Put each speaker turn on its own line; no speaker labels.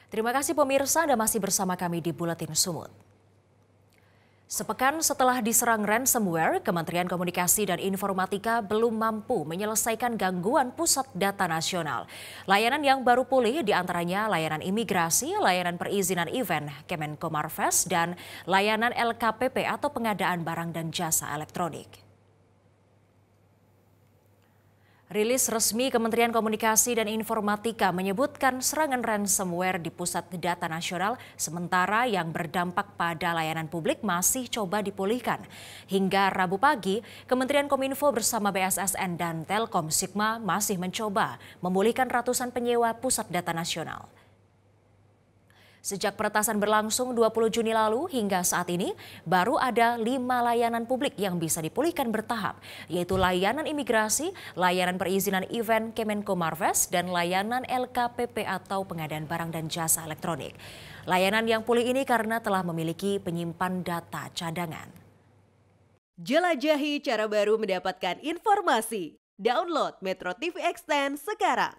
Terima kasih pemirsa, Anda masih bersama kami di Buletin Sumut. Sepekan setelah diserang ransomware, Kementerian Komunikasi dan Informatika belum mampu menyelesaikan gangguan pusat data nasional. Layanan yang baru pulih diantaranya layanan imigrasi, layanan perizinan event Kemenkomarves, dan layanan LKPP atau pengadaan barang dan jasa elektronik. Rilis resmi Kementerian Komunikasi dan Informatika menyebutkan serangan ransomware di pusat data nasional sementara yang berdampak pada layanan publik masih coba dipulihkan. Hingga Rabu pagi, Kementerian Kominfo bersama BSSN dan Telkom Sigma masih mencoba memulihkan ratusan penyewa pusat data nasional. Sejak peretasan berlangsung 20 Juni lalu hingga saat ini, baru ada 5 layanan publik yang bisa dipulihkan bertahap, yaitu layanan imigrasi, layanan perizinan event Kemenkomarves, dan layanan LKPP atau pengadaan barang dan jasa elektronik. Layanan yang pulih ini karena telah memiliki penyimpan data cadangan.
Jelajahi cara baru mendapatkan informasi. Download Metro TV Extend sekarang.